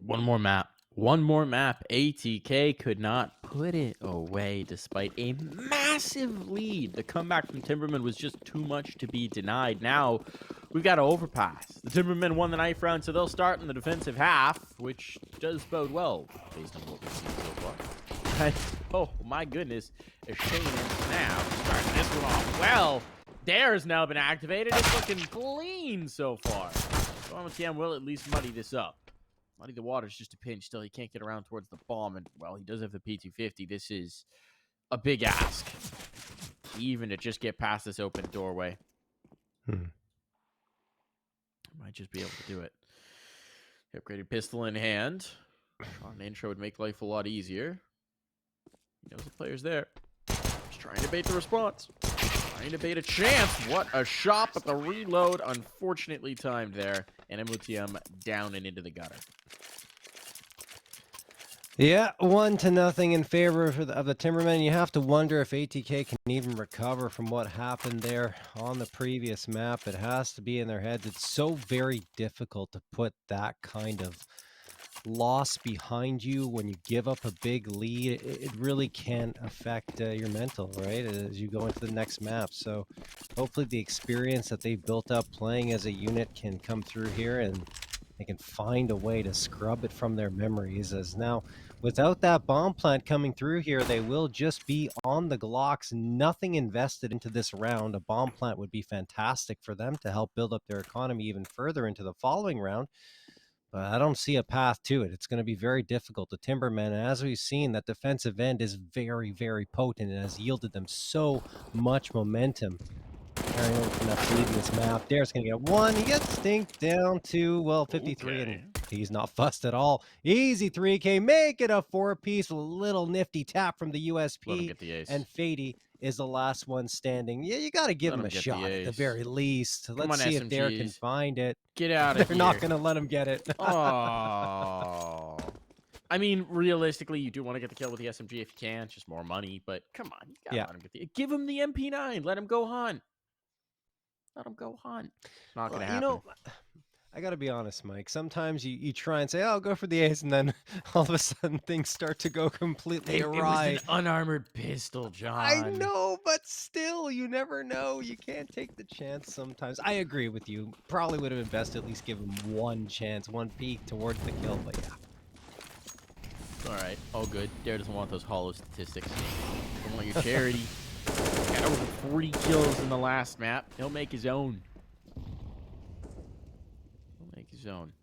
One more map. One more map. ATK could not put it away despite a massive lead. The comeback from Timbermen was just too much to be denied. Now we've got to overpass. The Timbermen won the ninth round, so they'll start in the defensive half, which does bode well based on what we've seen so far. But, oh my goodness, a Shane and now starting this one off well. Dare's now been activated. It's looking clean so far. So MotM will at least muddy this up. Muddy the water's just a pinch. Still, he can't get around towards the bomb. And, well, he does have the P250. This is a big ask. Even to just get past this open doorway. Might just be able to do it. The upgraded pistol in hand. On intro would make life a lot easier. He knows the player's there. Just trying to bait the response. Trying to bait a chance. What a shot, but the reload unfortunately timed there. And MotM down and into the gutter. Yeah, 1-0 in favor of the Timbermen. You have to wonder if ATK can even recover from what happened there on the previous map. It has to be in their heads. It's so very difficult to put that kind of loss behind you when you give up a big lead. It really can affect your mental, right, as you go into the next map. So hopefully the experience that they've built up playing as a unit can come through here and they can find a way to scrub it from their memories, as now without that bomb plant coming through here, they will just be on the Glocks. Nothing invested into this round. A bomb plant would be fantastic for them to help build up their economy even further into the following round. But I don't see a path to it. It's going to be very difficult. The Timbermen, and as we've seen, that defensive end is very, very potent and has yielded them so much momentum. Carrying over from that previous map. Dare's going to get one. He gets stinked down to, well, 53, Okay. and he's not fussed at all. Easy 3K. Make it a 4-piece. A little nifty tap from the Let him USP. get the ace. And Fadey is the last one standing. Yeah, you got to give Let him a him get the shot at the ace. very least. Let's on, see if Dare can SMGs. find it. Get out of They're here. not going to let him get it. Oh. I mean, realistically, you do want to get the kill with the SMG if you can. It's just more money. But come on, you gotta let him get the. Give him the MP9. Let him go hunt. Let him go hunt. It's not gonna happen. You know, I gotta be honest, Mike. Sometimes you try and say, "Oh, I'll go for the ace," and then all of a sudden things start to go completely awry. It was an unarmored pistol, John. I know, but still, you never know. You can't take the chance sometimes. I agree with you. Probably would have been best to at least give him one chance, one peek towards the kill, but yeah. All right, all good. Dare doesn't want those hollow statistics. Don't want your charity. Got over 40 kills in the last map. He'll make his own. He'll make his own.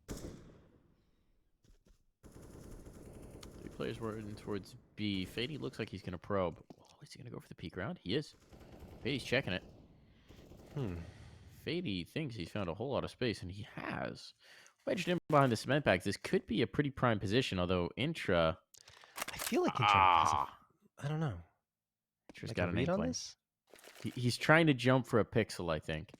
3 players were in towards B. Fadey looks like he's going to probe. Oh, is he going to go for the peek round? He is. Fadey's checking it. Fadey thinks he's found a whole lot of space, and he has. Wedged in behind the cement packs. This could be a pretty prime position, although Intra... I feel like Intra has I don't know. Intra's Like got a an read on inkling. this? He's trying to jump for a pixel, I think.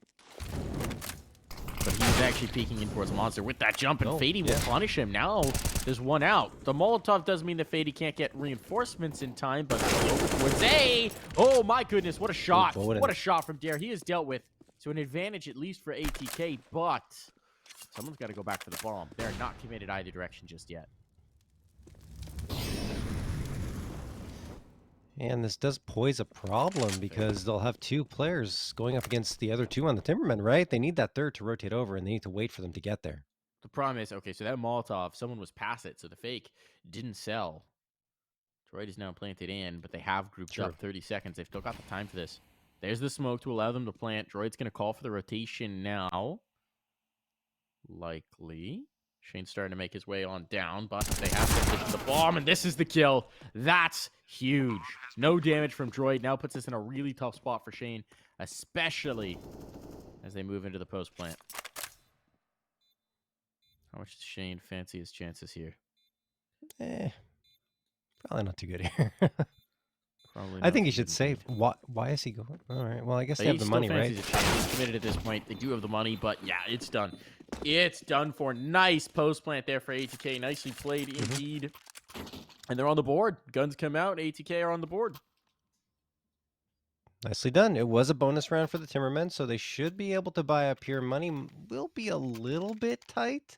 But he's actually peeking in towards a monster with that jump, and Fadey will punish him. Now there's one out. The Molotov does mean that Fadey can't get reinforcements in time, but over towards A. Oh my goodness, what a shot. What a shot from Dare. He is dealt with. So an advantage at least for ATK, but someone's got to go back for the bomb. They're not committed either direction just yet. And this does pose a problem because they'll have 2 players going up against the other 2 on the Timbermen, right? They need that third to rotate over, and they need to wait for them to get there. The problem is, okay, so that Molotov, someone was past it, so the fake didn't sell. Droid is now planted in, but they have grouped up 30 seconds. They've still got the time for this. There's the smoke to allow them to plant. Droid's going to call for the rotation now. Likely. Shane's starting to make his way on down, but they have to position the bomb, and this is the kill. That's huge. No damage from Droid. Now puts us in a really tough spot for Shane, especially as they move into the post plant. How much does Shane fancy his chances here? Probably not too good here. Probably I think he should save. Why is he going? All right. Well, I guess they have the money, right? He's committed at this point. They do have the money, but yeah, it's done. It's done for. Nice post plant there for ATK. Nicely played indeed. And they're on the board. Guns come out. ATK are on the board. Nicely done. It was a bonus round for the Timbermen, so they should be able to buy up here. Money will be a little bit tight.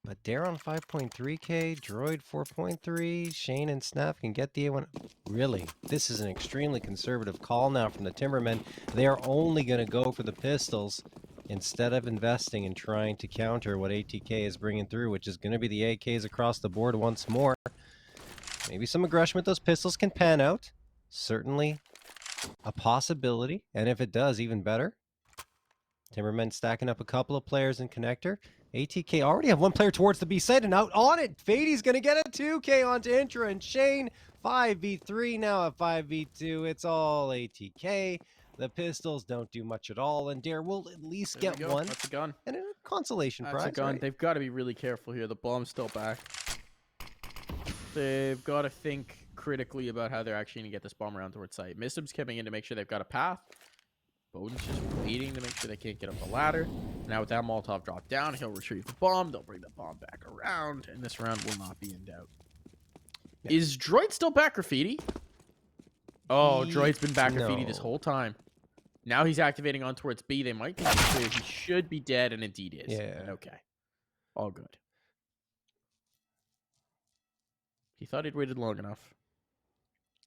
But Dare on 5.3k, Droid 4.3, Shane and Snap can get the A1. Really, this is an extremely conservative call now from the Timbermen. They are only going to go for the pistols instead of investing in trying to counter what ATK is bringing through, which is going to be the AKs across the board once more. Maybe some aggression with those pistols can pan out. Certainly a possibility, and if it does, even better. Timbermen stacking up a couple of players in connector. ATK already have one player towards the B side and out on it. Fadey's going to get a 2K onto Intra, and Shane 5v3 now at 5v2. It's all ATK. The pistols don't do much at all, and Dare will at least get one. That's a gun. And a consolation That's prize. a gun. Right? They've got to be really careful here. The bomb's still back. They've got to think critically about how they're actually going to get this bomb around towards site. Mistim's coming in to make sure they've got a path. Bowden's just waiting to make sure they can't get up the ladder. Now with that Molotov drop down, he'll retrieve the bomb. They'll bring the bomb back around, and this round will not be in doubt. Yeah. Is Droid still back graffiti? Oh, Droid's been back graffiti this whole time. Now he's activating on towards B. They might think he should be dead, and indeed is. Yeah. Okay. All good. He thought he'd waited long enough,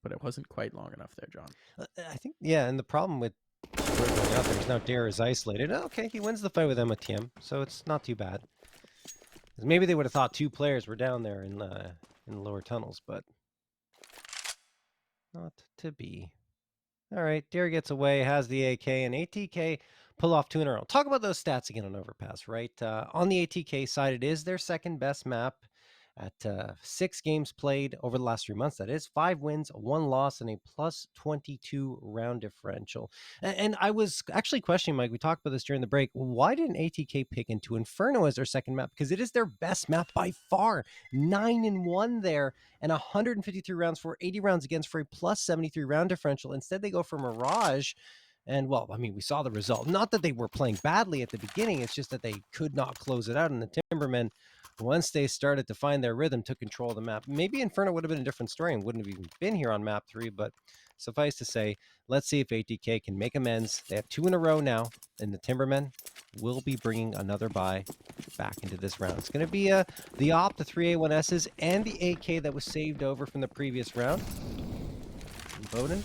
but it wasn't quite long enough there, John. I think, yeah, and the problem with out there is now Dare is isolated. Okay, he wins the fight with MOTM, so it's not too bad. Maybe they would have thought two players were down there in the lower tunnels, but not to be. All right, Dare gets away, has the AK, and ATK pull off 2 in a row. Talk about those stats again on Overpass, right? On the ATK side, it is their second best map at 6 games played over the last 3 months. That is 5 wins, 1 loss, and a plus 22 round differential. And I was actually questioning, Mike, we talked about this during the break. Why didn't ATK pick into Inferno as their second map? Because it is their best map by far. 9-1 there and 153 rounds for 80 rounds against for a plus 73 round differential. Instead, they go for Mirage. And, well, I mean, we saw the result. Not that they were playing badly at the beginning. It's just that they could not close it out. And the Timbermen, once they started to find their rhythm, took control of the map. Maybe Inferno would have been a different story and wouldn't have even been here on map 3. But suffice to say, let's see if ATK can make amends. They have 2 in a row now. And the Timbermen will be bringing another buy back into this round. It's going to be the AWP, the 3A1Ss, and the AK that was saved over from the previous round. And Bowden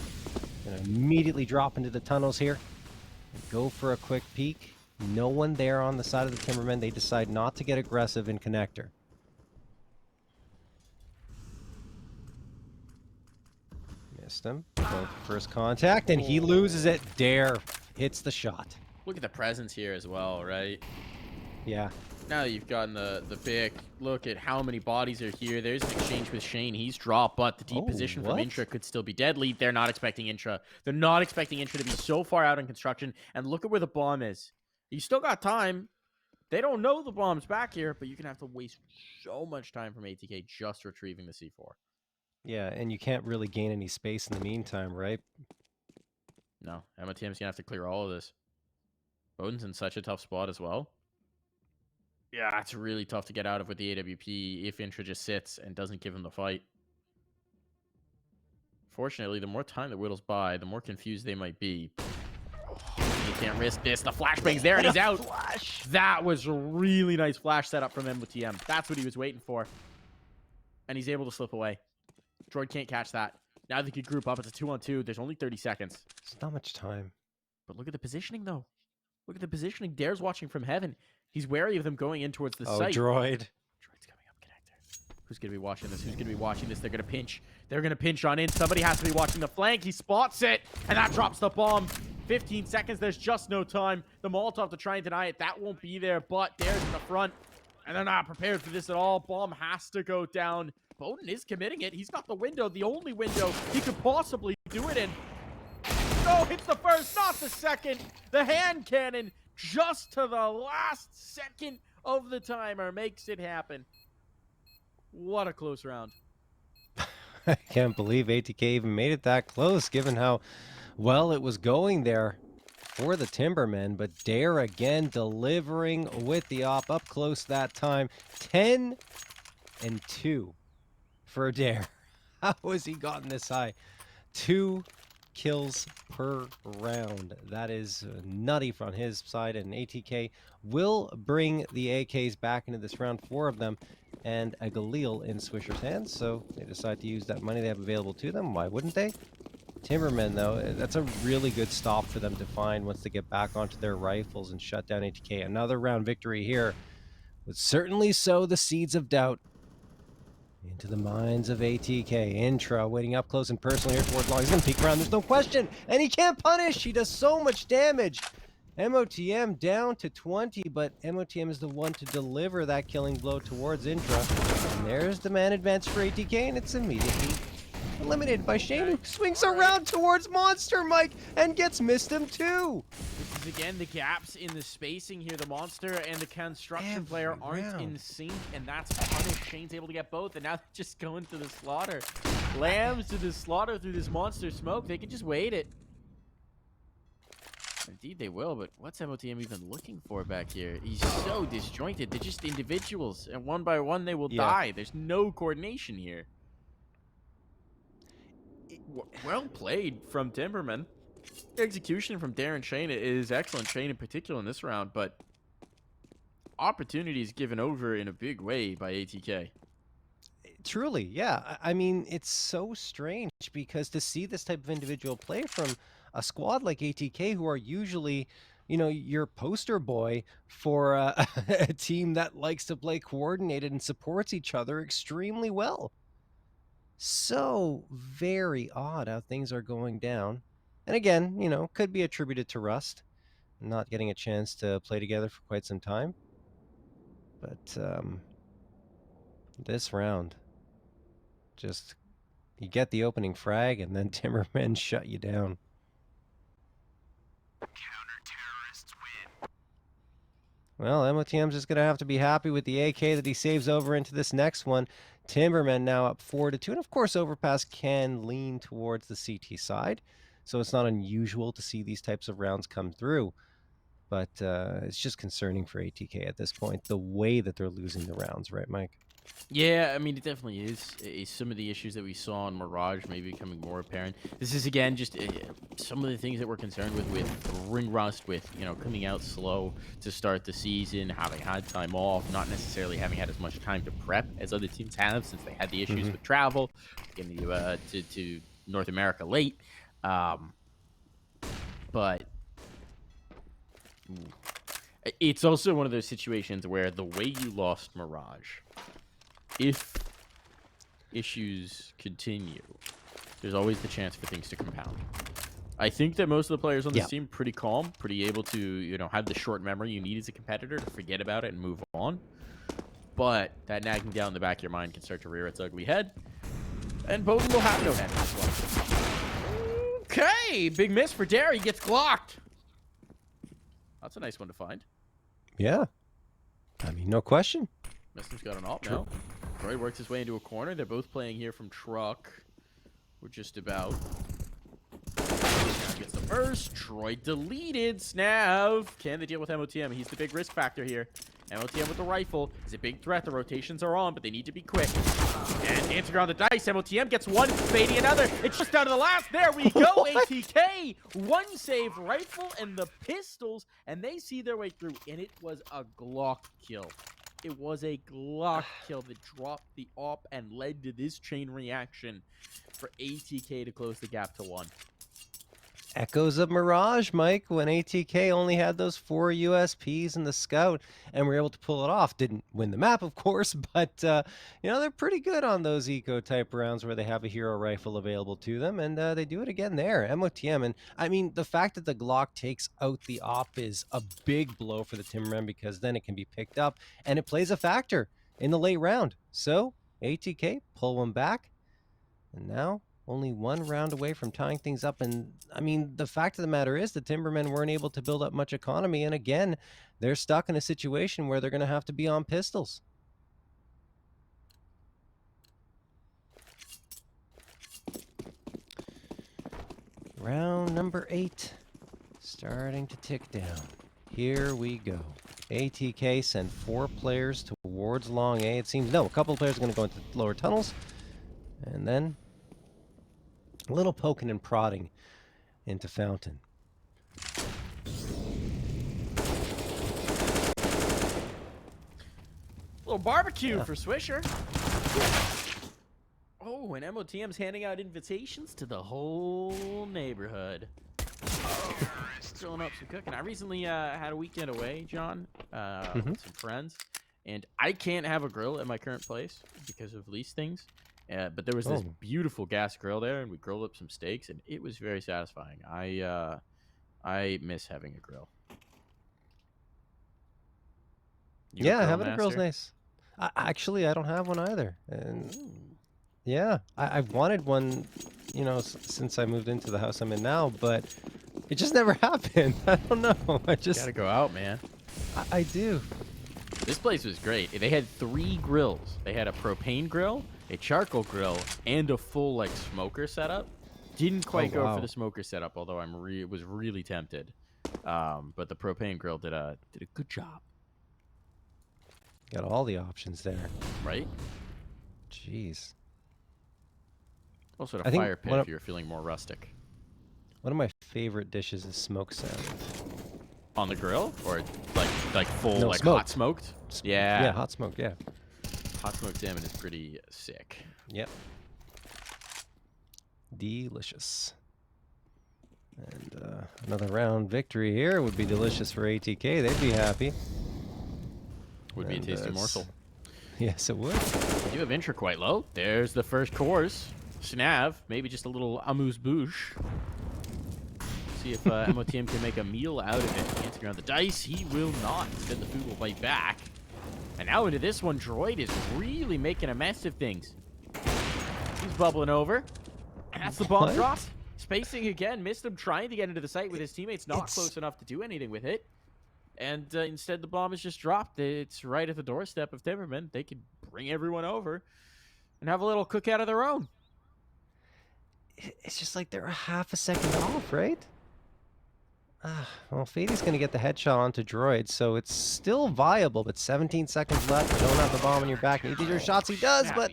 going to immediately drop into the tunnels here and go for a quick peek. No one there on the side of the Timbermen. They decide not to get aggressive in connector. Missed him. First contact, and he loses it. Dare hits the shot. Look at the presence here as well, right? Yeah. Now that you've gotten the pick, look at how many bodies are here. There's an exchange with Shane. He's dropped, but the deep position from Intra could still be deadly. They're not expecting Intra. They're not expecting Intra to be so far out in construction. And look at where the bomb is. You still got time. They don't know the bomb's back here, but you can have to waste so much time from ATK just retrieving the C4. Yeah, and you can't really gain any space in the meantime, right? No, MOTM's going to have to clear all of this. Bowden's in such a tough spot as well. Yeah, it's really tough to get out of with the AWP if Intra just sits and doesn't give him the fight. Fortunately, the more time that whittles by, the more confused they might be. He can't risk this. The flashbang's there and he's out. Flash. That was a really nice flash setup from MOTM. That's what he was waiting for. And he's able to slip away. Droid can't catch that. Now they can group up. It's a 2-on-2. There's only 30 seconds. It's not much time. But look at the positioning, though. Look at the positioning. Dare's watching from heaven. He's wary of them going in towards the site. Droid. Droid's coming up connector. Who's going to be watching this? Who's going to be watching this? They're going to pinch. They're going to pinch on in. Somebody has to be watching the flank. He spots it, and that drops the bomb. 15 seconds. There's just no time. The Molotov to try and deny it. That won't be there, but Dare's in the front, and they're not prepared for this at all. Bomb has to go down. Bowden is committing it. He's got the window, the only window he could possibly do it in. No, hits the first, not the second. The hand cannon just to the last second of the timer makes it happen. What a close round. I can't believe ATK even made it that close, given how well it was going there for the Timbermen. But Dare again delivering with the op up close that time. 10-2 for Dare. How has he gotten this high? 2 kills per round. That is nutty from his side, and ATK will bring the AKs back into this round, 4 of them, and a Galil in Swisher's hands, so they decide to use that money they have available to them. Why wouldn't they? Timbermen, though, that's a really good stop for them to find once they get back onto their rifles and shut down ATK. Another round victory here would certainly sow the seeds of doubt into the minds of ATK. Intra waiting up close and personal here towards long. He's going to peek around, there's no question, and he can't punish. He does so much damage. MOTM down to 20, but MOTM is the one to deliver that killing blow towards Intra. And there's the man advance for ATK, and it's immediately eliminated by Shane, who swings around towards Monster Mike and gets missed him too. This is again the gaps in the spacing here. The Monster and the Construction player aren't in sync, and that's punished. Shane's able to get both, and now they're just going to the slaughter. Lambs to the slaughter through this Monster smoke. They can just wait it. Indeed they will, but what's MOTM even looking for back here? He's so disjointed. They're just individuals, and one by one they will die. There's no coordination here. Well played from Timbermen. Execution from Darren Shane is excellent. Shane in particular in this round, but opportunities given over in a big way by ATK. Truly, yeah. I mean, it's so strange because to see this type of individual play from a squad like ATK, who are usually, you know, your poster boy for a team that likes to play coordinated and supports each other extremely well. So very odd how things are going down. And again, you know, could be attributed to rust, not getting a chance to play together for quite some time. But this round, just you get the opening frag and then Timbermen shut you down. Counter-terrorists win. Well, MOTM's just going to have to be happy with the AK that he saves over into this next one. Timbermen now up 4-2, and of course Overpass can lean towards the CT side, so it's not unusual to see these types of rounds come through. But it's just concerning for ATK at this point, the way that they're losing the rounds, right, Mike? Yeah, I mean, it definitely is. Some of the issues that we saw in Mirage may be becoming more apparent. This is, again, just some of the things that we're concerned with ring rust, with, you know, coming out slow to start the season, having had time off, not necessarily having had as much time to prep as other teams have since they had the issues with travel, getting to North America late. But it's also one of those situations where the way you lost Mirage, if issues continue, there's always the chance for things to compound. I think that most of the players on this team pretty calm, pretty able to, you know, have the short memory you need as a competitor to forget about it and move on. But that nagging down in the back of your mind can start to rear its ugly head. And Bowden will have no head as well. Okay, big miss for Derry. He gets glocked. That's a nice one to find. Yeah. I mean, no question. Meston's got an ult now. Troy works his way into a corner. They're both playing here from truck. We're just about. Now gets the first. Troy deleted. Snav. Can they deal with MOTM? He's the big risk factor here. MOTM with the rifle is a big threat. The rotations are on, but they need to be quick. And dancing around the dice. MOTM gets one. Fadey another. It's just down to the last. There we go. ATK. One save rifle and the pistols. And they see their way through. And it was a Glock kill. It was a Glock kill that dropped the op and led to this chain reaction for ATK to close the gap to 1. Echoes of Mirage, Mike, when ATK only had those 4 USPs in the Scout and were able to pull it off. Didn't win the map, of course, but, you know, they're pretty good on those eco-type rounds where they have a hero rifle available to them, and they do it again there. MOTM, and I mean, the fact that the Glock takes out the op is a big blow for the Timbermen because then it can be picked up, and it plays a factor in the late round. So, ATK, pull one back, and now only 1 round away from tying things up. And I mean, the fact of the matter is the Timbermen weren't able to build up much economy. And again, they're stuck in a situation where they're going to have to be on pistols. Round number 8, starting to tick down. Here we go. ATK send 4 players towards long A. It seems, no, a couple of players are going to go into lower tunnels. And then a little poking and prodding into Fountain. Little barbecue for Swisher. Oh, and MOTM's handing out invitations to the whole neighborhood. Grilling up some cooking. I recently had a weekend away, John, with some friends, and I can't have a grill at my current place because of lease things. But there was this beautiful gas grill there, and we grilled up some steaks, and it was very satisfying. I miss having a grill. Yeah, having a grill's nice. Actually, I don't have one either, and yeah, I've wanted one, you know, since I moved into the house I'm in now, but it just never happened. I don't know. I just gotta go out, man. I do. This place was great. They had 3 grills. They had a propane grill, a charcoal grill, and a full like smoker setup. Didn't quite go for the smoker setup, although was really tempted. But the propane grill did a good job. Got all the options there, right? Jeez. Also, a fire pit if you're feeling more rustic. One of my favorite dishes is smoked salmon. On the grill, or like full no, like smoked. hot smoked? Yeah. Yeah, hot smoked. Yeah. Hot smoked salmon is pretty sick. Yep. Delicious. And another round victory here would be delicious for ATK. They'd be happy. Would be a tasty morsel. Yes, it would. You have intro quite low. There's the first course. Snav, maybe just a little amuse-bouche. See if MOTM can make a meal out of it. Dancing around the dice, he will not. Instead, the food will bite back. And now into this one, Droid is really making a mess of things. He's bubbling over. And that's the bomb drop. Spacing again. Missed him trying to get into the site with his teammates. Not close enough to do anything with it. And instead, the bomb is just dropped. It's right at the doorstep of Timbermen. They could bring everyone over and have a little cookout of their own. It's just like they're a half a second off, right? Well, Fadey's going to get the headshot onto Droid, so it's still viable, but 17 seconds left. You don't have the bomb on your back. Need your shots. He does, but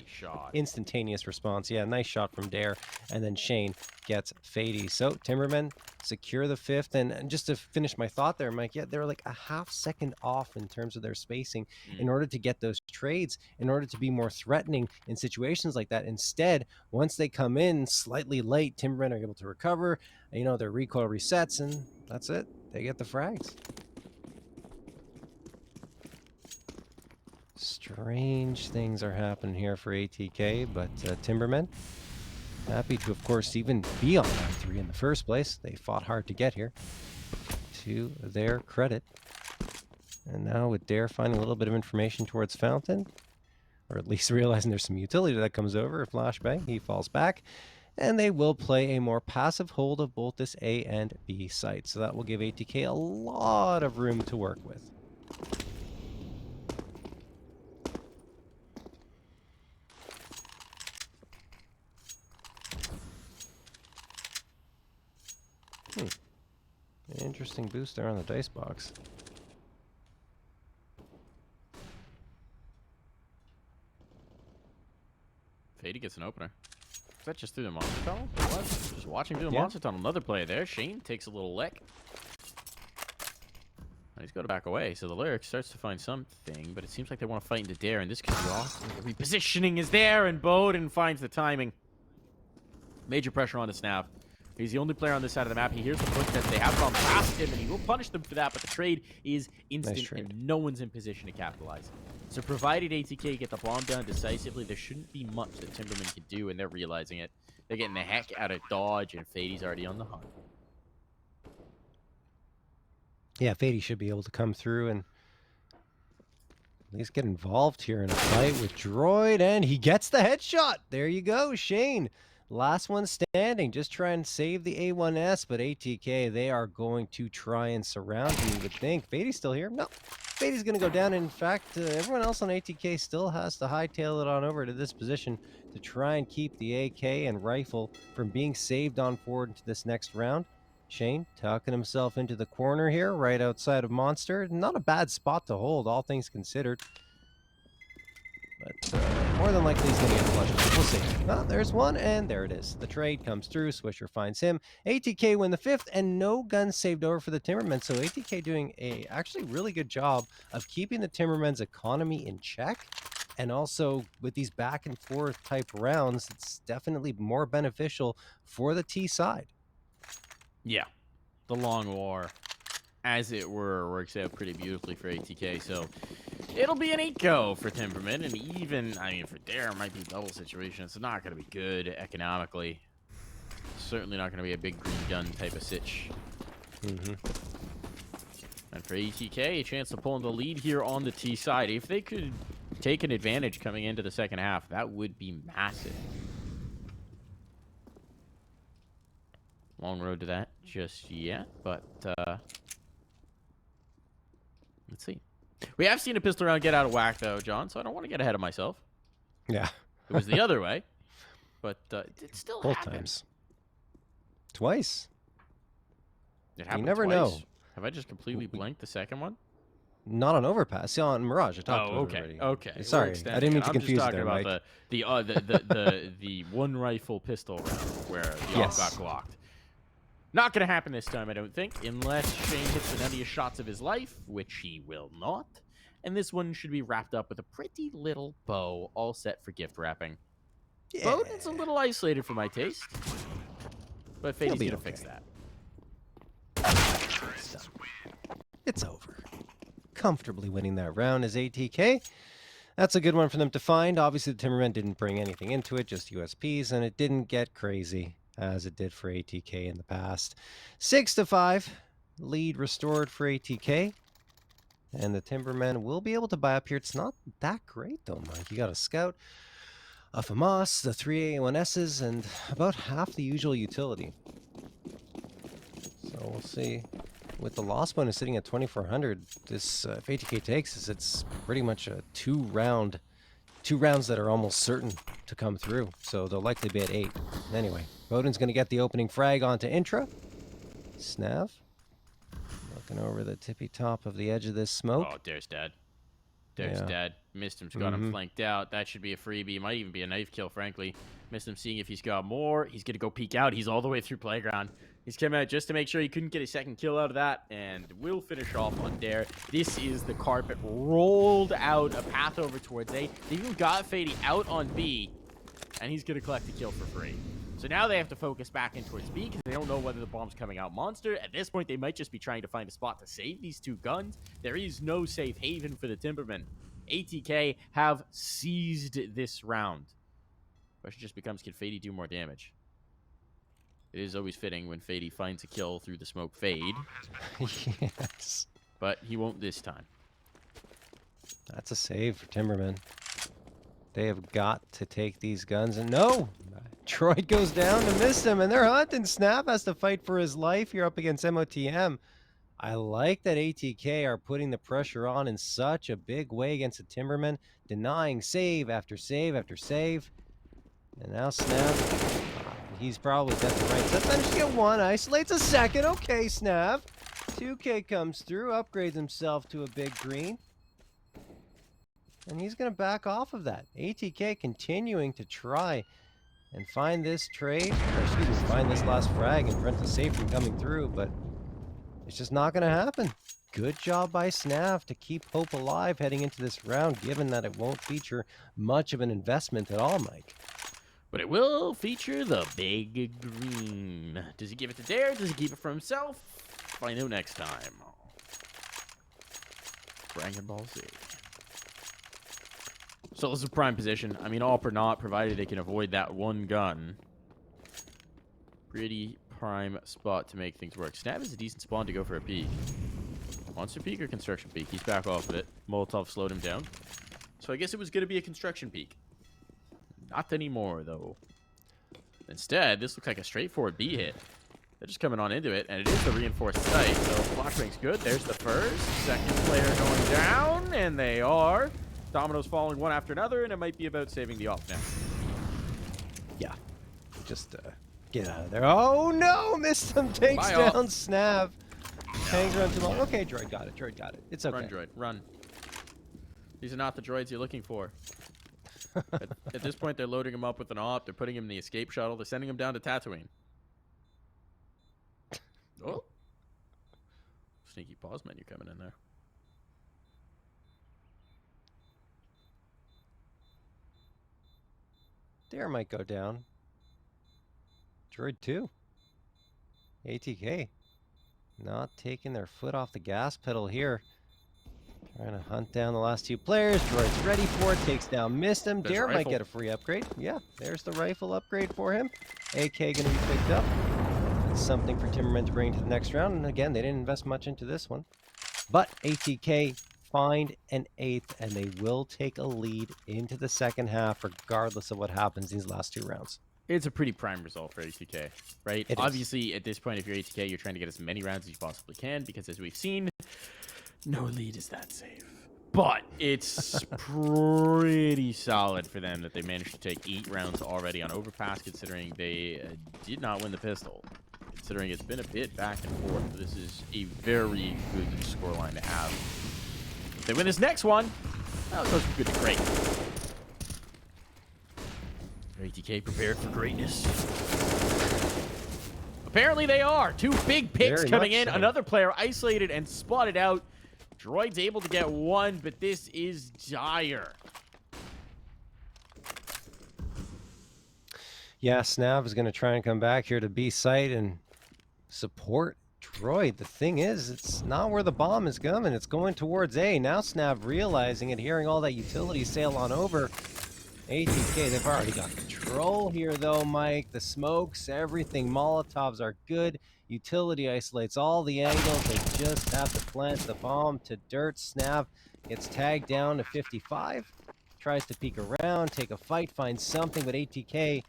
instantaneous response. Yeah, nice shot from Dare. And then Shane gets Fadey. So, Timbermen secure the 5th. And just to finish my thought there, Mike, yeah, they're like a half second off in terms of their spacing in order to get those trades, in order to be more threatening in situations like that. Instead, once they come in slightly late, Timbermen are able to recover. You know, their recoil resets, and that's it. They get the frags. Strange things are happening here for ATK, but Timbermen happy to, of course, even be on round 3 in the first place. They fought hard to get here, to their credit. And now with Dare finding a little bit of information towards Fountain, or at least realizing there's some utility that comes over, a flashbang, he falls back. And they will play a more passive hold of both this A and B site. So that will give ATK a lot of room to work with. Interesting boost there on the dice box. Fadey gets an opener. Is that just through the monster tunnel? What? Just watching through the monster tunnel. Another play there. Shane takes a little lick. He's got to back away. So the Lyric starts to find something, but it seems like they want to fight into Dare, and this could be awesome. The repositioning is there, and Bowden finds the timing. Major pressure on the Snav. He's the only player on this side of the map. He hears the footsteps. They have gone past him, and he will punish them for that, but the trade is instant, and no one's in position to capitalize. So provided ATK get the bomb down decisively, there shouldn't be much that Timbermen can do, and they're realizing it. They're getting the heck out of dodge, and Fadey's already on the hunt. Yeah, Fadey should be able to come through and at least get involved here in a fight with Droid, and he gets the headshot. There you go, Shane. Last one standing. Just try and save the A1S, but ATK, they are going to try and surround you, you would think. Fadey's still here? No. Fadey's going to go down. In fact, everyone else on ATK still has to hightail it on over to this position to try and keep the AK and rifle from being saved on forward into this next round. Shane tucking himself into the corner here, right outside of Monster. Not a bad spot to hold, all things considered. But more than likely he's going to get flushed. We'll see. Oh, there's one, and there it is. The trade comes through. Swisher finds him. ATK win the 5th, and no guns saved over for the Timbermen. So ATK doing a actually really good job of keeping the Timbermen's economy in check. And also, with these back and forth type rounds, it's definitely more beneficial for the T side. Yeah. The long war, as it were, works out pretty beautifully for ATK. So it'll be an 8-go for Timberman. And even, I mean, for Dare, it might be a double situation. It's not going to be good economically. Certainly not going to be a big green gun type of sitch. And for ATK, a chance to pull in the lead here on the T side. If they could take an advantage coming into the second half, that would be massive. Long road to that just yet, but let's see. We have seen a pistol round get out of whack, though, John, so I don't want to get ahead of myself. Yeah. It was the other way, but it still Both happened. times. Twice. It happened You never twice. know. Have I just completely blanked the second one? Not on Overpass. Yeah, on Mirage. I talked about it already. Okay. Sorry, I didn't mean to confuse you I'm just there, talking Mike. about the one rifle pistol round where the Yes. got glocked. Not going to happen this time, I don't think, unless Shane hits the nuttiest shots of his life, which he will not. And this one should be wrapped up with a pretty little bow, all set for gift wrapping. Yeah. Bowden's a little isolated for my taste, but Fadey's going to okay. fix that. It's over. Comfortably winning that round is ATK. That's a good one for them to find. Obviously, the Timbermen didn't bring anything into it, just USPs, and it didn't get crazy as it did for ATK in the past. 6-5, lead restored for ATK. And the Timbermen will be able to buy up here. It's not that great, though, Mike. You got a Scout, a FAMAS, the 3 A1Ss, and about half the usual utility. So we'll see. With the loss bonus sitting at 2,400, this if ATK takes this, it's pretty much a two rounds that are almost certain to come through. So they'll likely be at 8. Anyway, Bowden's going to get the opening frag onto Intra. Snav. Looking over the tippy top of the edge of this smoke. Oh, Dare's dead. Dare's dead. Missed him's got him flanked out. That should be a freebie. Might even be a knife kill, frankly. Missed him seeing if he's got more. He's going to go peek out. He's all the way through Playground. He's come out just to make sure he couldn't get a second kill out of that, and will finish off on Dare. This is the carpet rolled out, a path over towards A. They even got Fadey out on B, and he's going to collect the kill for free. So now they have to focus back in towards B because they don't know whether the bomb's coming out monster. At this point, they might just be trying to find a spot to save these two guns. There is no safe haven for the Timbermen. ATK have seized this round. Question just becomes, can Fadey do more damage? It is always fitting when Fadey finds a kill through the smoke fade. Yes. But he won't this time. That's a save for Timbermen. They have got to take these guns, and no! Droid goes down to miss him, and they're hunting. Snap has to fight for his life here up against MOTM. I like that ATK are putting the pressure on in such a big way against the Timbermen, denying save after save after save. And now Snap, he's probably got the right set. Managed to get one, isolates a second. Okay, Snap. 2K comes through, upgrades himself to a big green. And he's going to back off of that. ATK continuing to try and find this trade, or excuse me, find this last frag and prevent the safe from coming through, but it's just not going to happen. Good job by Snav to keep hope alive heading into this round, given that it won't feature much of an investment at all, Mike. But it will feature the big green. Does he give it to Dare? Does he keep it for himself? Find out next time. Dragon Ball Z. So this is a prime position. I mean, all or not, provided they can avoid that one gun. Pretty prime spot to make things work. Snap is a decent spawn to go for a peek. Monster peek or construction peek? He's back off of it. Molotov slowed him down. So I guess it was going to be a construction peek. Not anymore, though. Instead, this looks like a straightforward B hit. They're just coming on into it, and it is the reinforced site, so Flashbang's good. There's the first. Second player going down, and they are. Dominoes falling one after another, and it might be about saving the off now. Yeah. Just get out of there. Oh, no! Missed him. Takes down Snav. Hangs around too long. Okay, Droid got it. Droid got it. It's okay. Run, Droid. Run. These are not the droids you're looking for. At this point, they're loading him up with an op. They're putting him in the escape shuttle. They're sending him down to Tatooine. Oh. Sneaky pause menu coming in there. Dare might go down. Droid 2. ATK. Not taking their foot off the gas pedal here. Trying to hunt down the last 2 players. Droid's ready for it. Takes down, missed him. Dare might get a free upgrade. Yeah, there's the rifle upgrade for him. AK going to be picked up. That's something for Timbermen to bring to the next round. And again, they didn't invest much into this one. But ATK find an 8th, and they will take a lead into the second half, regardless of what happens these last 2 rounds. It's a pretty prime result for ATK, right? It Obviously, at this point, if you're ATK, you're trying to get as many rounds as you possibly can, because as we've seen, no lead is that safe. But it's pretty solid for them that they managed to take 8 rounds already on Overpass, considering they did not win the pistol. Considering it's been a bit back and forth, this is a very good scoreline to have. If they win this next one, well, it goes from good to great. ATK prepared for greatness. Apparently they are. 2 big picks Very coming much in. so. Another player isolated and spotted out. Droid's able to get 1, but this is dire. Yeah, Snav is going to try and come back here to B site and support Droid. The thing is, it's not where the bomb is coming. It's going towards A. Now Snav realizing it, hearing all that utility sail on over. ATK, they've already got control here though, Mike. The smokes, everything. Molotovs are good. Utility isolates all the angles. They just have to plant the bomb to dirt. Snav gets tagged down to 55. Tries to peek around, take a fight, find something, but ATK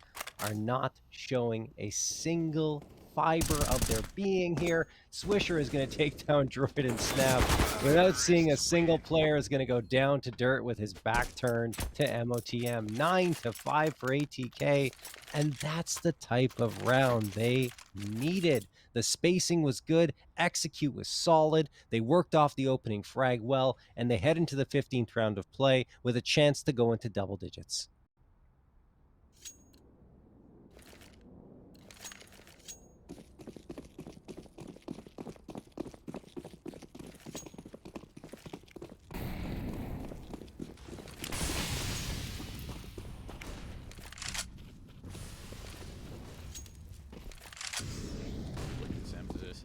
are not showing a single fiber of their being here. Swisher is going to take down Droid and Snap without seeing a single player is going to go down to dirt with his back turned to MOTM. 9-5 for ATK, and that's the type of round they needed. The spacing was good, execute was solid, they worked off the opening frag well, and they head into the 15th round of play with a chance to go into double digits.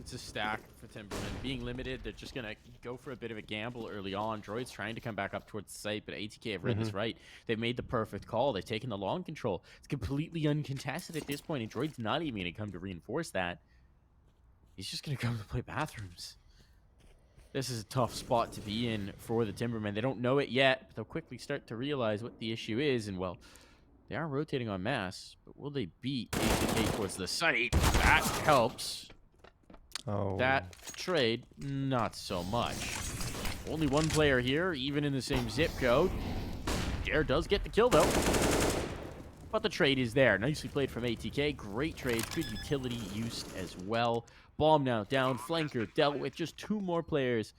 It's a stack for Timbermen. Being limited, they're just going to go for a bit of a gamble early on. Droid's trying to come back up towards the site, but ATK have read this right. They've made the perfect call. They've taken the long control. It's completely uncontested at this point, and Droid's not even going to come to reinforce that. He's just going to come to play bathrooms. This is a tough spot to be in for the Timbermen. They don't know it yet, but they'll quickly start to realize what the issue is, and well, they are rotating en masse, but will they beat ATK towards the site? That helps. Oh. That trade, not so much. Only 1 player here, even in the same zip code. Dare does get the kill, though. But the trade is there. Nicely played from ATK. Great trade. Good utility use as well. Bomb now down. Flanker dealt with. Just 2 more players.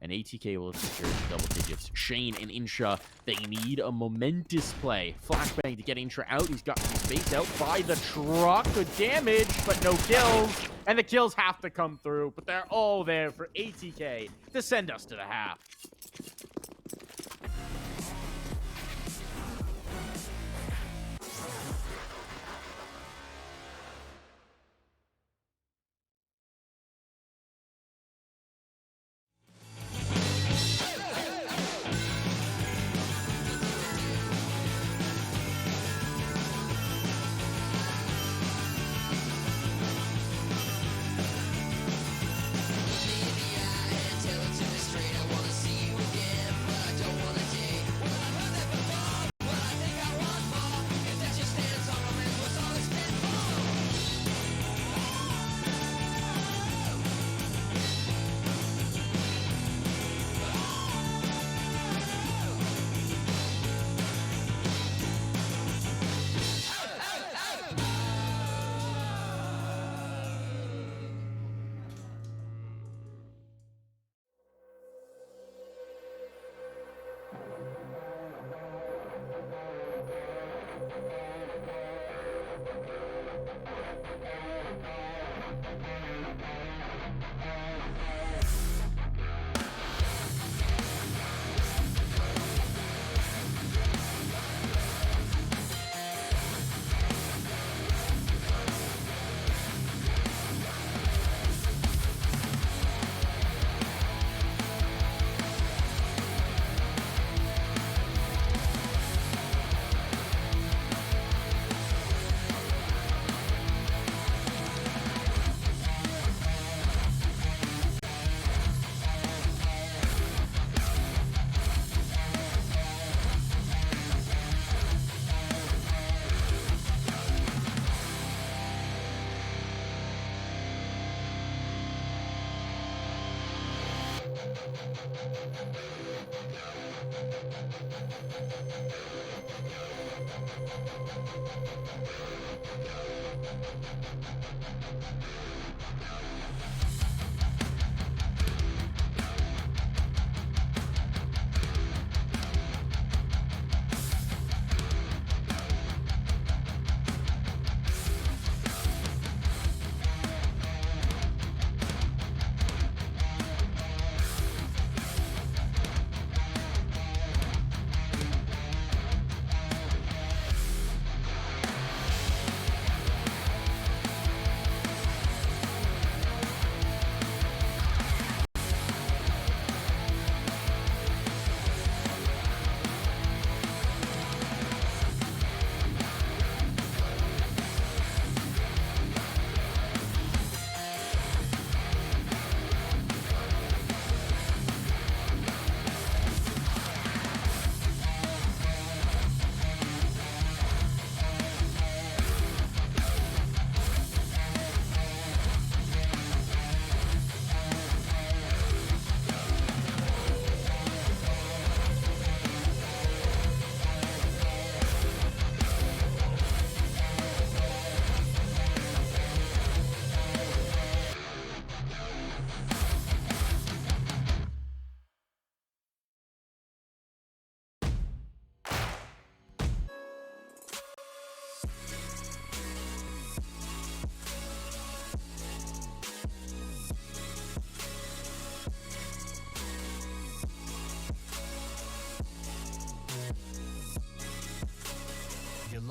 And ATK will have secured double digits. Shane and Insha, they need a momentous play. Flashbang to get Insha out. He's got some space out by the truck. Good damage, but no kills. And the kills have to come through. But they're all there for ATK to send us to the half.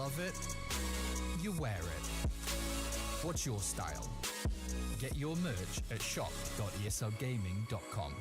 love it, you wear it. What's your style? Get your merch at shop.eslgaming.com.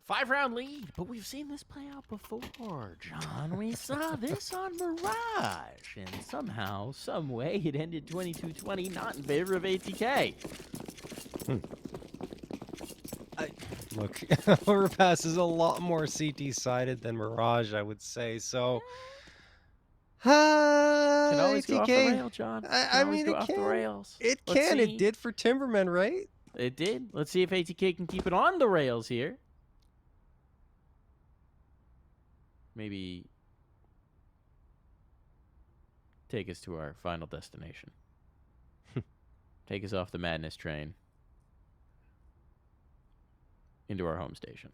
Five-round lead, but we've seen this play out before, John. We saw this on Mirage, and somehow, some way, it ended 22-20, not in favor of ATK. Look, Overpass is a lot more CT-sided than Mirage, I would say, so... Can always go off the ATK. rail, John. I mean, go off the rails. It Let's can. see. It did for Timbermen, right? It did. Let's see if ATK can keep it on the rails here. Maybe take us to our final destination. Take us off the madness train into our home station.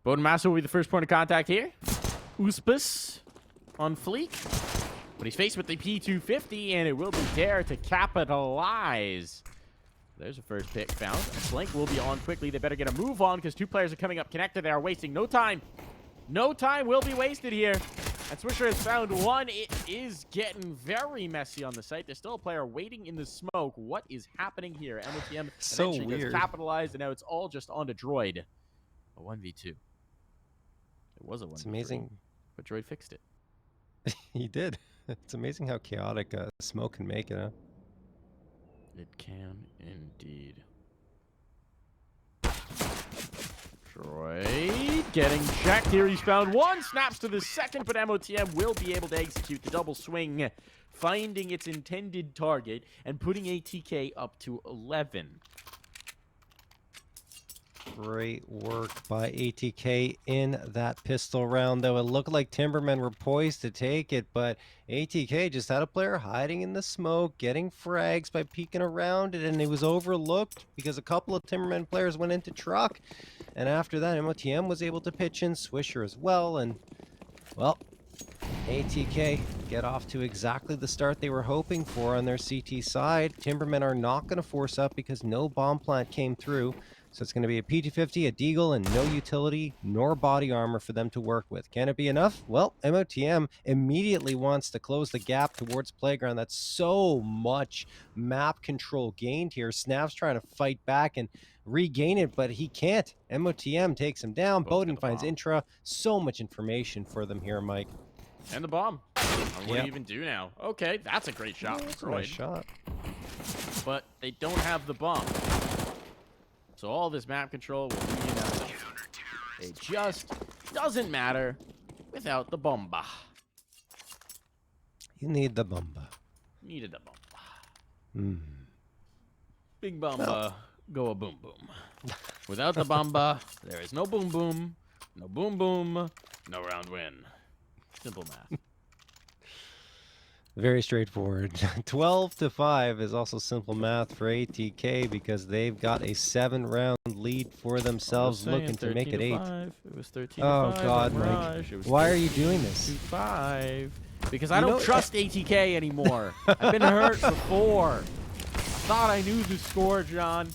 Bodenmaster will be the first point of contact here. Uspis on fleek. But he's faced with the P250, and it will be Dare to capitalize. There's a first pick found. Slink will be on quickly. They better get a move on because two players are coming up connected. They are wasting no time. No time will be wasted here. And Swisher has found one. It is getting very messy on the site. There's still a player waiting in the smoke. What is happening here? MOTM So eventually weird. gets capitalized, and now it's all just on to Droid. A 1v2. It was a 1v3. It's amazing. But Droid fixed it. He did. It's amazing how chaotic smoke can make it, huh? It can indeed. Droid getting checked here. He's found one. Snaps to the second, but MOTM will be able to execute the double swing, finding its intended target and putting ATK up to 11. Great work by ATK in that pistol round, though. It looked like Timbermen were poised to take it, but ATK just had a player hiding in the smoke, getting frags by peeking around it, and it was overlooked because a couple of Timbermen players went into truck. And after that, MOTM was able to pitch in, Swisher as well, and, well, ATK get off to exactly the start they were hoping for on their CT side. Timbermen are not going to force up because no bomb plant came through. So it's going to be a PT-50, a Deagle, and no utility nor body armor for them to work with. Can it be enough? Well, MOTM immediately wants to close the gap towards Playground. That's so much map control gained here. Snap's trying to fight back and regain it, but he can't. MOTM takes him down. Bowden finds Intra. So much information for them here, Mike. And the bomb. What do you even do now? Okay, that's a great shot. That's a nice shot. But they don't have the bomb. So all this map control will be enough. It just doesn't matter without the bomba. You need the bomba. Needed the bomba. Big bomba, go a boom boom. Without the bomba, there is no boom boom, no boom boom, no round win. Simple math. Very straightforward. 12-5 is also simple math for ATK because they've got a 7-round lead for themselves, looking to make it 8. It was 13 Oh, 5 God, Mirage. Mike. Why are you doing this? 5 because I don't trust ATK anymore. I've been hurt before. I thought I knew the score, John.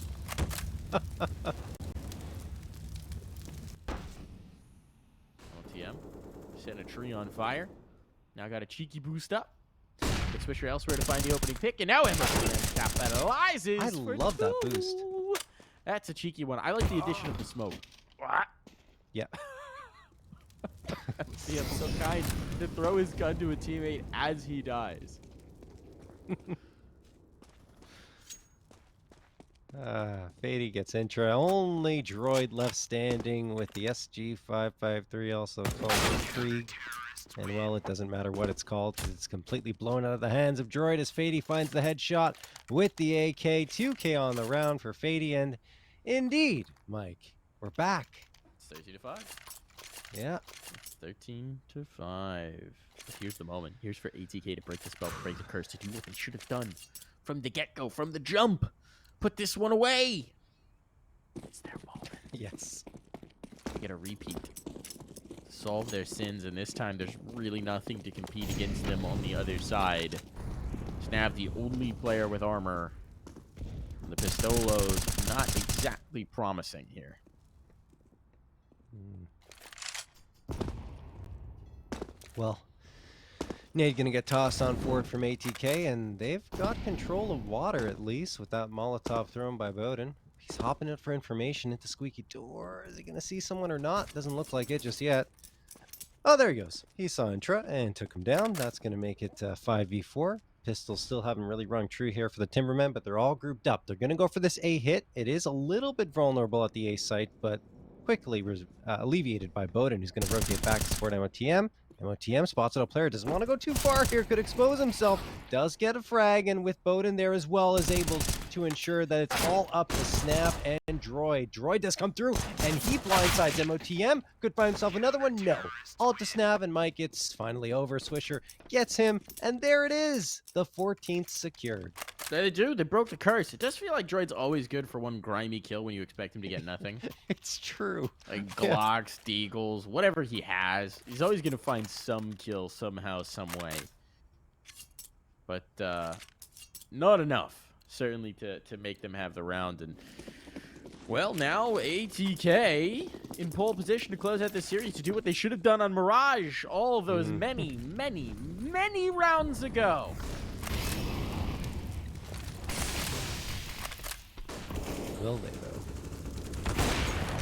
LTM setting a tree on fire. Now got a cheeky boost up. Swisher elsewhere to find the opening pick, and now MOTM capitalizes. I love that boost. That's a cheeky one. I like the addition of the smoke. Yeah. See, I'm so kind to throw his gun to a teammate as he dies. Fadey gets Intra. Only droid left standing with the SG-553, also called Intrigue. And, well, it doesn't matter what it's called because it's completely blown out of the hands of droid as Fadey finds the headshot with the AK. 2K on the round for Fadey. And, indeed, Mike, we're back. It's 13-5. Yeah. It's 13-5. But here's the moment. Here's for ATK to break the spell, break the curse, to do what they should have done from the get-go, from the jump. Put this one away. It's their moment. Yes. They get a repeat. Solve their sins, and this time there's really nothing to compete against them on the other side. Snap, the only player with armor. And the Pistolos, not exactly promising here. Well, nade gonna get tossed on forward from ATK, and they've got control of water at least with that Molotov thrown by Bowden. He's hopping out for information into Squeaky Door. Is he gonna see someone or not? Doesn't look like it just yet. Oh, there he goes. He saw Intra and took him down. That's gonna make it 5v4. Pistols still haven't really rung true here for the Timbermen, but they're all grouped up. They're gonna go for this A hit. It is a little bit vulnerable at the A site, but quickly alleviated by Bowden, who's gonna rotate back to support MOTM. MOTM spots out a player, doesn't want to go too far here, could expose himself, does get a frag, and with Bowden there as well, is able to ensure that it's all up to Snap and Droid. Droid does come through, and he blindsides MOTM, could find himself another one, no. All to Snap, and Mike, it's finally over. Swisher gets him, and there it is, the 14th secured. They do, they broke the curse. It does feel like Droid's always good for one grimy kill when you expect him to get nothing. It's true. Like Glocks, Deagles, whatever he has, he's always going to find some kill somehow, some way. But not enough, certainly, to make them have the round. And, well, now ATK in pole position to close out the series, to do what they should have done on Mirage all of those many, many, many rounds ago. Will they, though?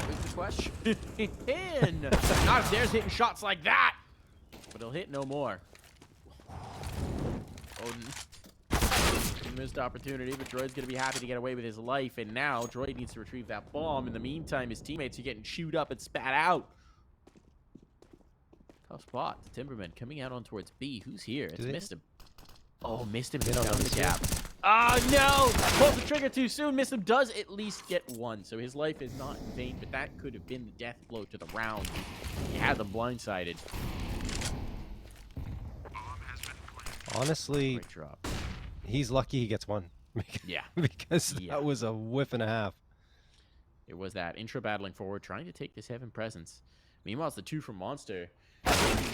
Here's the question. Not if there's hitting shots like that. But he'll hit no more. Odin. Missed opportunity, but Droid's going to be happy to get away with his life. And now Droid needs to retrieve that bomb. In the meantime, his teammates are getting chewed up and spat out. Tough spot. The Timbermen coming out on towards B. Who's here? It's missed him. Oh, missed him. He's down the gap. Ah, no! Pulls the trigger too soon. Mistim does at least get one, so his life is not in vain, but that could have been the death blow to the round. He had them blindsided. Honestly, Great drop. he's lucky he gets one. Yeah. Because Yeah. that was a whiff and a half. It was that intro battling forward, trying to take this heaven presence. Meanwhile, it's the 2 from Monster.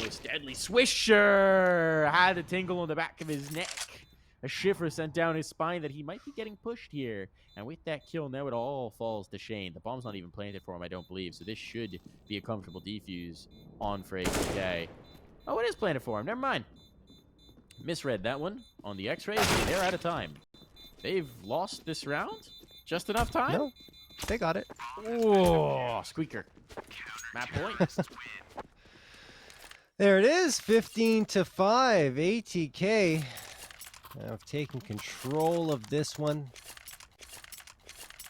Most deadly Swisher had a tingle on the back of his neck. A shiver sent down his spine that he might be getting pushed here. And with that kill, now it all falls to Shane. The bomb's not even planted for him, I don't believe. So this should be a comfortable defuse on for ATK. Oh, it is planted for him. Never mind. Misread that one on the X-rays. They're out of time. They've lost this round? Just enough time? No, they got it. Oh, squeaker. Map point. There it is, 15-5. ATK have taken control of this one,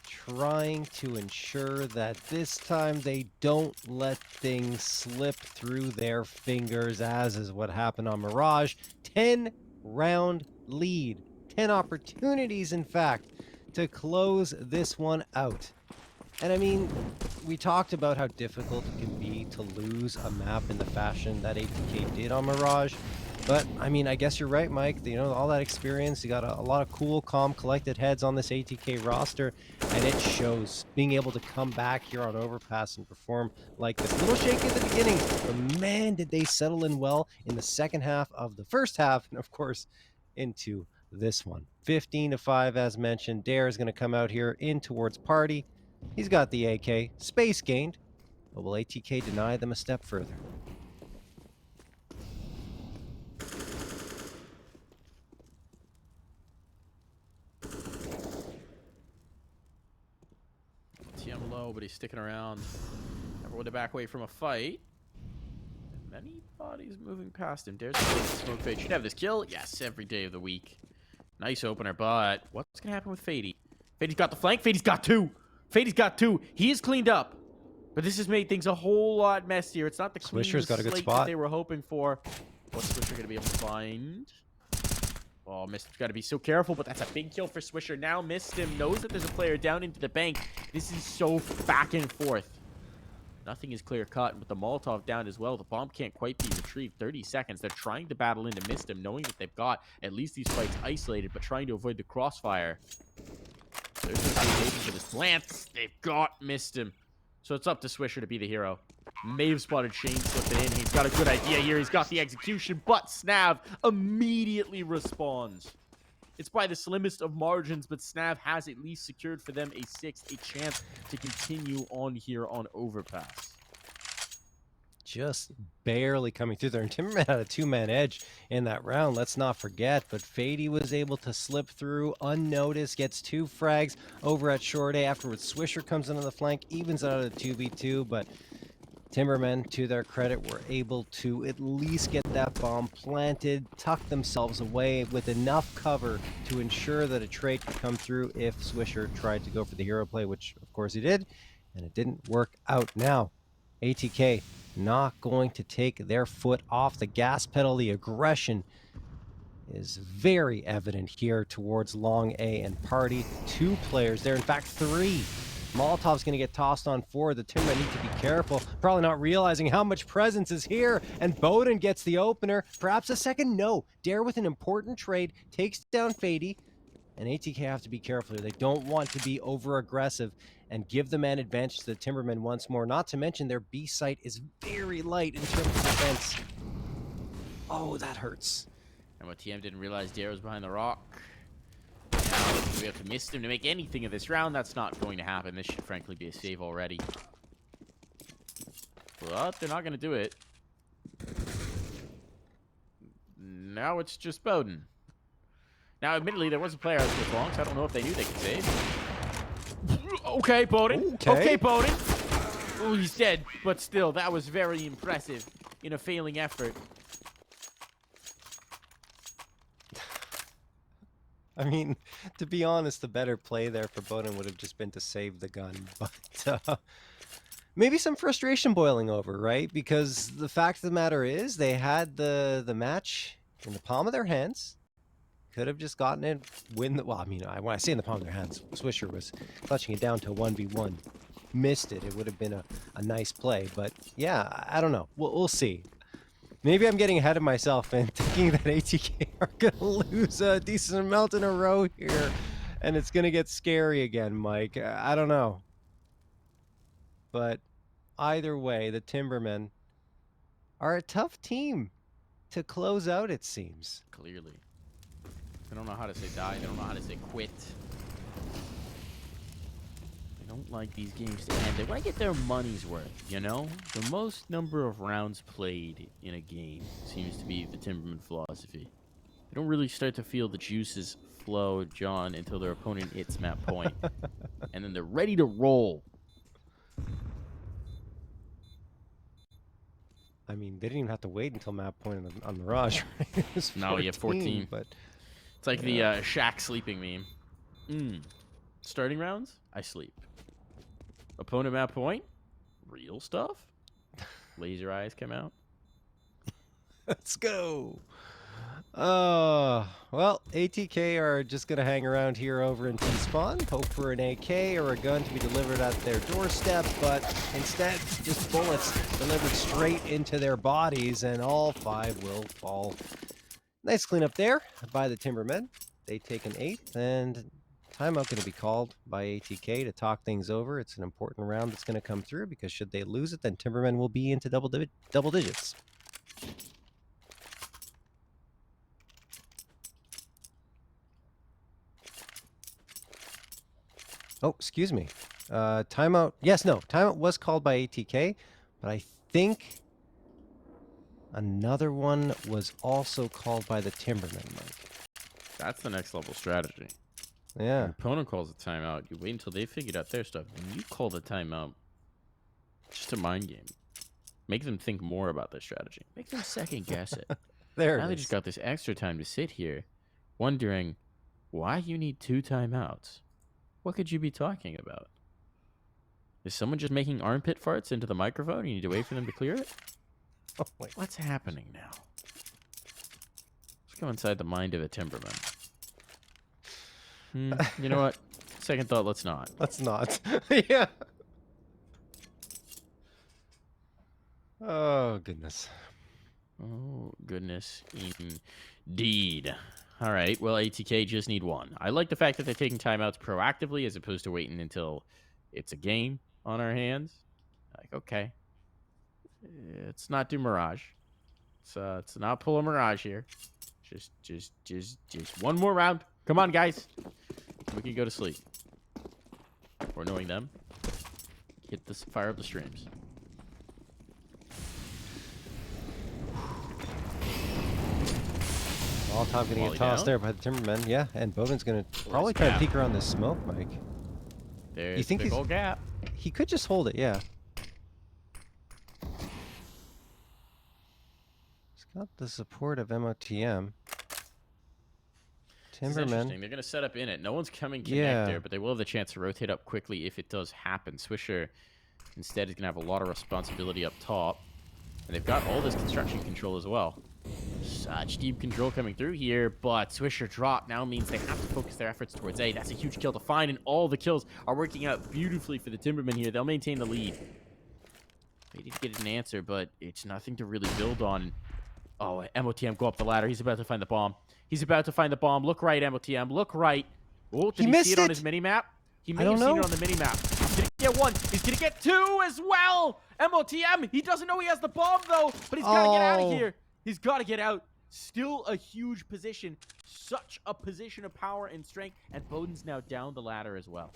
trying to ensure that this time they don't let things slip through their fingers, as is what happened on Mirage. 10-round lead, 10 opportunities, in fact, to close this one out. And I mean, we talked about how difficult it can be to lose a map in the fashion that ATK did on Mirage. But, I mean, I guess you're right, Mike. You know, all that experience, you got a lot of cool, calm, collected heads on this ATK roster, and it shows. Being able to come back here on Overpass and perform like this. A little shaky at the beginning, but man, did they settle in well in the second half of the first half, and of course, into this one. 15-5, as mentioned. Dare is going to come out here in towards Party. He's got the AK. Space gained, but will ATK deny them a step further? TM low, but he's sticking around. Never would have back away from a fight. Many bodies moving past him. Dares to the smoke fade. Should have this kill. Yes, every day of the week. Nice opener, but what's going to happen with Fadey? Fadey's got the flank. Fadey's got 2. Fadey's got 2. He is cleaned up. But this has made things a whole lot messier. It's not the clean Swisher's got a good slate spot that they were hoping for. What's Swisher going to be able to find? Oh, Mistim's got to be so careful, but that's a big kill for Swisher. Now Mistim knows that there's a player down into the bank. This is so back and forth. Nothing is clear cut. With the Molotov down as well, the bomb can't quite be retrieved. 30 seconds. They're trying to battle into Mistim, knowing that they've got at least these fights isolated, but trying to avoid the crossfire. There's no station for this Lance. They've got Mistim. So it's up to Swisher to be the hero. May have spotted Shane slipping in. He's got a good idea here. He's got the execution, but Snav immediately responds. It's by the slimmest of margins, but Snav has at least secured for them a 6th, a chance to continue on here on Overpass. Just barely coming through there. And Timberman had a 2-man edge in that round, let's not forget. But Fadey was able to slip through unnoticed, gets 2 frags over at Short A. Afterwards, Swisher comes in on the flank, evens out of the 2v2, but Timbermen, to their credit, were able to at least get that bomb planted, tuck themselves away with enough cover to ensure that a trade could come through if Swisher tried to go for the hero play, which of course he did, and it didn't work out. Now, ATK not going to take their foot off the gas pedal. The aggression is very evident here towards Long A and Party. 2 players there, in fact 3. Molotov's going to get tossed on 4. The Timbermen need to be careful, probably not realizing how much presence is here. And Bowden gets the opener. Perhaps a second? No. Dare with an important trade takes down Fadey. And ATK have to be careful here. They don't want to be over-aggressive and give the man advantage to the Timbermen once more. Not to mention their B site is very light in terms of defense. Oh, that hurts. And what TM didn't realize, Dare was behind the rock. Now we have to miss him to make anything of this round. That's not going to happen. This should frankly be a save already. But they're not going to do it. Now it's just Bowden. Now, admittedly, there was a player out this long, so I don't know if they knew they could save. Okay, Bowden. Okay, Bowden. Oh, he's dead. But still, that was very impressive in a failing effort. I mean, to be honest, the better play there for Bowden would have just been to save the gun. But maybe some frustration boiling over, right? Because the fact of the matter is they had the match in the palm of their hands. could have just gotten it, win the. Well, I mean, when I say in the palm of their hands, Swisher was clutching it down to 1v1. Missed it. It would have been a nice play. But yeah, I don't know. We'll see. Maybe I'm getting ahead of myself and thinking that ATK are going to lose a decent amount in a row here. And it's going to get scary again, Mike. I don't know. But either way, the Timbermen are a tough team to close out, it seems. Clearly. They don't know how to say die. They don't know how to say quit. They don't like these games to end. They want to get their money's worth, you know? The most number of rounds played in a game seems to be the Timberman philosophy. They don't really start to feel the juices flow, John, until their opponent hits map point. And then they're ready to roll. I mean, they didn't even have to wait until map point on Mirage, right? It was 14, No, you have 14. But it's like the Shaq sleeping meme. Starting rounds, I sleep. Opponent map point, real stuff. Laser eyes come out. let's go. Well, ATK are just going to hang around here over in T-Spawn, hope for an AK or a gun to be delivered at their doorstep, but instead, just bullets delivered straight into their bodies, and all 5 will fall. Nice cleanup there by the Timbermen. They take an 8th, and timeout going to be called by ATK to talk things over. It's an important round that's going to come through, because should they lose it, then Timbermen will be into double digits. Oh, excuse me. Timeout. Yes, no. Timeout was called by ATK, but I think another one was also called by the Timbermen, Mike. That's the next level strategy. Yeah. Your opponent calls a timeout. You wait until they figured out their stuff. And you call the timeout. Just a mind game. Make them think more about their strategy. Make them second guess it. There Now it they is. just got this extra time to sit here wondering why you need 2 timeouts. What could you be talking about? Is someone just making armpit farts into the microphone? You need to wait for them to clear it? Oh, wait. What's happening now? Let's go inside the mind of a Timberman. You know what? Second thought, let's not. Let's not. Yeah. Oh, goodness. Oh, goodness indeed. All right, well, ATK just need 1. I like the fact that they're taking timeouts proactively as opposed to waiting until it's a game on our hands. Like, okay. Let's not do Mirage. Let's not pull a Mirage here. Just 1 more round. Come on, guys. We can go to sleep. Or knowing them. Hit this, fire up the streams. All top going to get tossed there by the Timbermen. Yeah, and Bowden's going to probably try to peek around this smoke, Mike. There's you think big old gap. He could just hold it, yeah. He's got the support of MOTM. Timbermen. They're going to set up in it. No one's coming connect there, but they will have the chance to rotate up quickly if it does happen. Swisher instead is going to have a lot of responsibility up top. And they've got all this construction control as well. Such deep control coming through here, but Swisher drop now means they have to focus their efforts towards A. That's a huge kill to find, and all the kills are working out beautifully for the Timbermen here. They'll maintain the lead. They did get an answer, but it's nothing to really build on. Oh, MOTM go up the ladder. He's about to find the bomb. He's about to find the bomb. Look right, MOTM. Look right. Oh, did he see it on his mini-map? He may have seen it on the mini-map. He's going to get 1. He's going to get 2 as well. MOTM, he doesn't know he has the bomb, though, but he's got to get out of here. He's got to get out. Still a huge position. Such a position of power and strength. And Bowden's now down the ladder as well.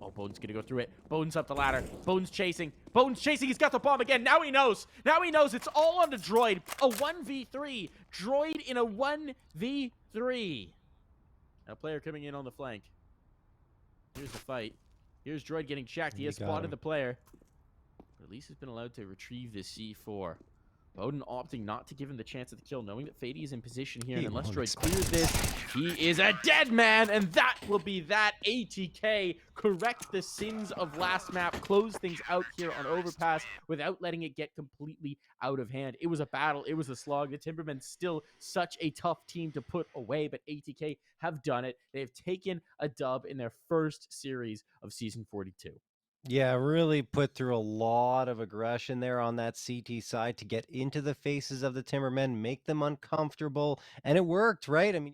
Oh, Bowden's going to go through it. Bowden's up the ladder. Bowden's chasing. Bowden's chasing. He's got the bomb again. Now he knows. Now he knows. It's all on the droid. A 1v3. Droid in a 1v3. Now player coming in on the flank. Here's the fight. Here's droid getting checked. He has spotted the player. But at least he's been allowed to retrieve this C4. Bowden opting not to give him the chance of the kill, knowing that Fadey is in position here, He and unless won't Droid expect clears this. this, he is a dead man, and that will be that. ATK correct the sins of last map, close things out here on Overpass without letting it get completely out of hand. It was a battle, it was a slog. The Timbermen still such a tough team to put away, but ATK have done it. They have taken a dub in their first series of Season 42. Yeah, really put through a lot of aggression there on that CT side to get into the faces of the Timbermen, make them uncomfortable, and it worked, right? I mean,